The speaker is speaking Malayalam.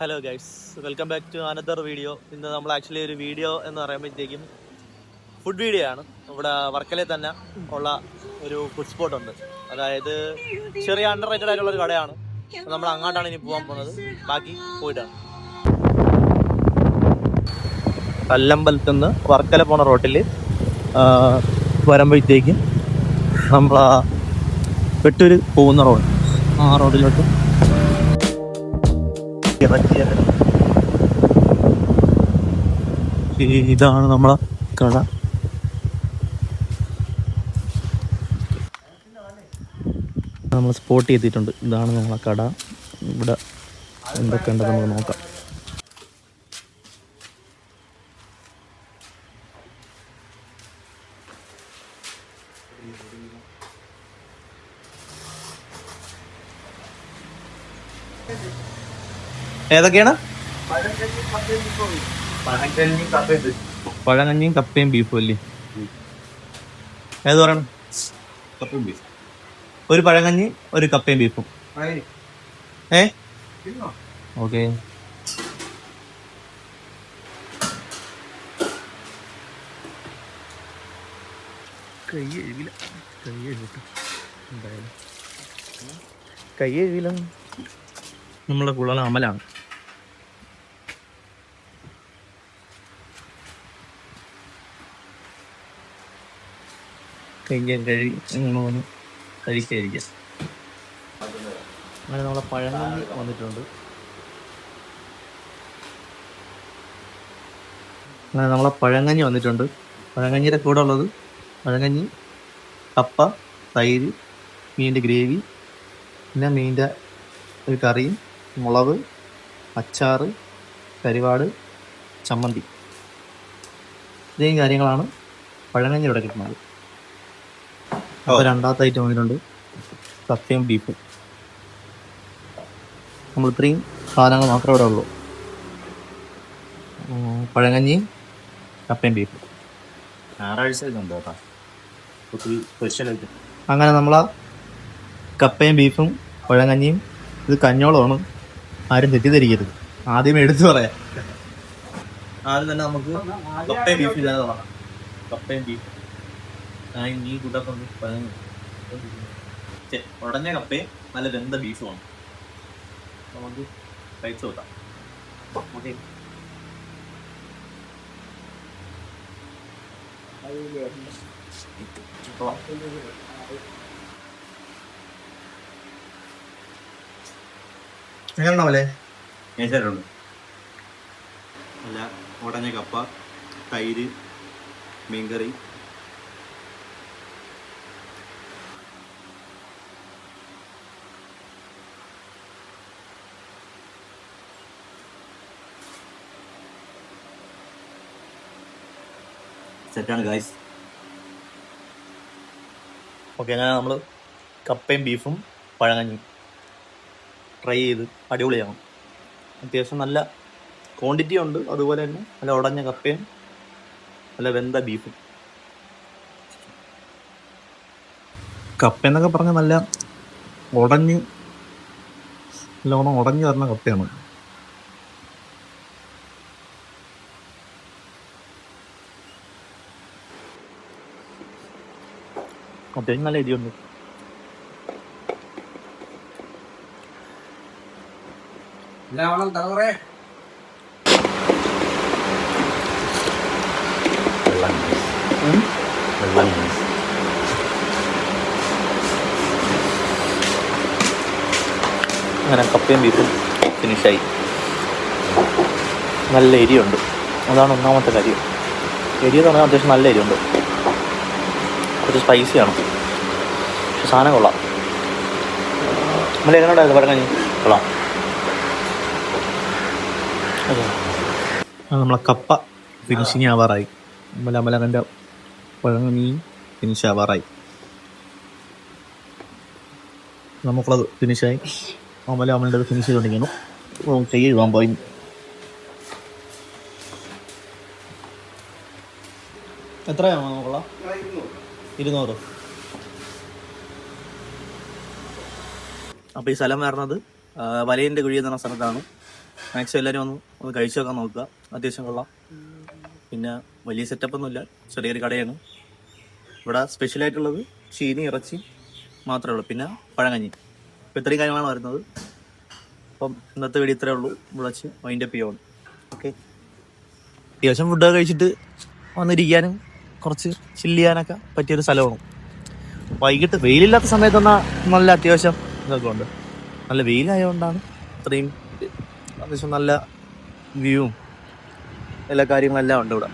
Hello guys, welcome back to another video. ഇന്ന് നമ്മൾ ആക്ച്വലി ഒരു വീഡിയോ എന്ന് പറയുമ്പോഴത്തേക്കും ഫുഡ് വീഡിയോ ആണ്. ഇവിടെ വർക്കലയിൽ തന്നെ ഉള്ള ഒരു ഫുഡ് സ്പോട്ട് ഉണ്ട്. അതായത് ചെറിയ അണ്ടർ റേറ്റഡ് ആയിട്ടുള്ള ഒരു കടയാണ്. നമ്മൾ അങ്ങോട്ടാണ് ഇനി പോകാൻ പോകുന്നത്. ബാക്കി പോയിട്ടാണ്. കല്ലമ്പലത്തു നിന്ന് വർക്കല പോണ റോട്ടിൽ വരുമ്പോഴത്തേക്കും നമ്മൾ വെട്ടൂര് പോകുന്ന റോഡ്, ആ റോഡിലോട്ട് ഇതാണ് നമ്മളെ കട. നമ്മൾ സ്പോട്ട് ചെയ്തിട്ടുണ്ട്. ഇതാണ് നമ്മളെ കട. ഇവിടെ എന്തൊക്കെ ഉണ്ടെന്ന് നമുക്ക് നോക്കാം. ഏതൊക്കെയാണ്? പഴങ്കഞ്ഞിയും കപ്പയും ബീഫും അല്ലേ? ഏത് പറയണം? കപ്പയും ബീഫ്. ഒരു പഴങ്കഞ്ഞി, ഒരു കപ്പയും ബീഫും. ഓക്കെ. കൈ എഴുതില്ല. നമ്മളെ കുളന അമലാണ്. കഴിക്കാതിരിക്കാം. അങ്ങനെ നമ്മളെ പഴങ്കഞ്ഞി വന്നിട്ടുണ്ട്. പഴങ്കഞ്ഞിയുടെ കൂടെ ഉള്ളത് പഴങ്കഞ്ഞി, കപ്പ, തൈര്, മീനിൻ്റെ ഗ്രേവി, പിന്നെ മീനിൻ്റെ ഒരു കറിയും, മുളക്, അച്ചാറ്, കരിവാട്, ചമ്മന്തി, ഇത്രയും കാര്യങ്ങളാണ് പഴങ്കഞ്ഞി ഇവിടെ കിട്ടുന്നത്. അപ്പോൾ രണ്ടാമത്തെ ഐറ്റം വന്നിട്ടുണ്ട് കപ്പയും ബീഫും. നമ്മൾ ഇത്രയും സാധനങ്ങൾ മാത്രമേ ഇവിടെ ഉള്ളൂ. പഴങ്കഞ്ഞിയും കപ്പയും ബീഫും. ഞായറാഴ്ച സ്പെഷ്യലായിട്ട്. അങ്ങനെ നമ്മളാ കപ്പയും ബീഫും പഴങ്കഞ്ഞിയും, ഇത് കഞ്ഞോളമാണ്, ആരും തെറ്റിദ്ധരിക്കരുത്. ആദ്യമേ എടുത്തു പറയാം. ആദ്യം തന്നെ നമുക്ക് കപ്പയും ബീഫും ഇല്ലാതെ തുടങ്ങാം. കപ്പയും ബീഫും ഈ കൂട്ടൊക്കെ ഉടഞ്ഞ കപ്പയും നല്ല വെന്ത ബീഫുമാണ്. നമുക്ക് കഴിച്ചു നോക്കാം. ഓക്കെ. എങ്ങനെയുണ്ടാവല്ലേ? മേശാറുണ്ട്. അല്ല, ഉടഞ്ഞ കപ്പ, തൈര്, മീൻകറി, സെറ്റാണ് ഗൈസ്. ഓക്കെ. അങ്ങനെ നമ്മൾ കപ്പയും ബീഫും പഴങ്കഞ്ഞി ട്രൈ ചെയ്ത് അടിപൊളിയാണ്. അത്യാവശ്യം നല്ല ക്വാണ്ടിറ്റി ഉണ്ട്. അതുപോലെ തന്നെ നല്ല ഉടഞ്ഞ കപ്പയും നല്ല വെന്ത ബീഫും. കപ്പ എന്നൊക്കെ പറഞ്ഞാൽ നല്ല നല്ലോണം ഉടഞ്ഞു വരുന്ന കപ്പയാണ്. അത്യാവശ്യം നല്ല എരിയുണ്ട്. അങ്ങനെ കപ്പയും ബീഫും ഫിനിഷായി. നല്ല എരിയുണ്ട്. അതാണ് ഒന്നാമത്തെ കാര്യം. എരി എന്ന് പറഞ്ഞാൽ അത്യാവശ്യം നല്ല എരിയുണ്ട്. കുറച്ച് സ്പൈസിയാണ്, പക്ഷെ സാധനം കൊള്ളാം. നമ്മൾ എങ്ങനെയുണ്ടായിരുന്നു പഴങ്കഞ്ഞി? കൊള്ളാം. നമ്മളെ കപ്പ ഫിനിഷിങ് ആവാറായി. അമലകൻ്റെ പഴങ്കഞ്ഞി ഫിനിഷ് ആവാറായി. നമുക്കുള്ളത് ഫിനിഷായി. അമലിൻ്റെ ഫിനിഷ് ചെയ്തുകൊണ്ടിരിക്കുന്നു. ചെയ്യാൻ പോയി. എത്രയാണോ നമുക്കുള്ള? 200. അപ്പോൾ ഈ സ്ഥലം വരുന്നത് വലയൻ്റെ കുഴി എന്ന സ്ഥലത്താണ്. മാക്സിമം എല്ലാവരും ഒന്ന് കഴിച്ചു നോക്കാൻ നോക്കുക. അത്യാവശ്യം കൊള്ളാം. പിന്നെ വലിയ സെറ്റപ്പൊന്നുമില്ല, ചെറിയൊരു കടയാണ്. ഇവിടെ സ്പെഷ്യലായിട്ടുള്ളത് ചീനി ഇറച്ചി മാത്രമേ ഉള്ളൂ, പിന്നെ പഴങ്കഞ്ഞി. അപ്പോൾ ഇത്രയും കാര്യങ്ങളാണ് വരുന്നത്. അപ്പം ഇന്നത്തെ വീഡിയോ ഇത്രയേ ഉള്ളൂ. വിളിച്ച് വൈൻഡപ്പ് ചെയ്യുവാണ്. ഓക്കെ, അത്യാവശ്യം ഫുഡൊക്കെ കഴിച്ചിട്ട് വന്നിരിക്കാനും കുറച്ച് ചില്ല് ചെയ്യാനൊക്കെ പറ്റിയൊരു സ്ഥലമാണ്. വൈകിട്ട് വെയിലില്ലാത്ത സമയത്ത് വന്നാൽ നല്ല അത്യാവശ്യം ഇതൊക്കെ ഉണ്ട്. നല്ല വെയിലായതുകൊണ്ടാണ് അത്രയും അത്യാവശ്യം നല്ല വ്യൂവും എല്ലാ കാര്യങ്ങളെല്ലാം ഉണ്ട് ഇവിടെ.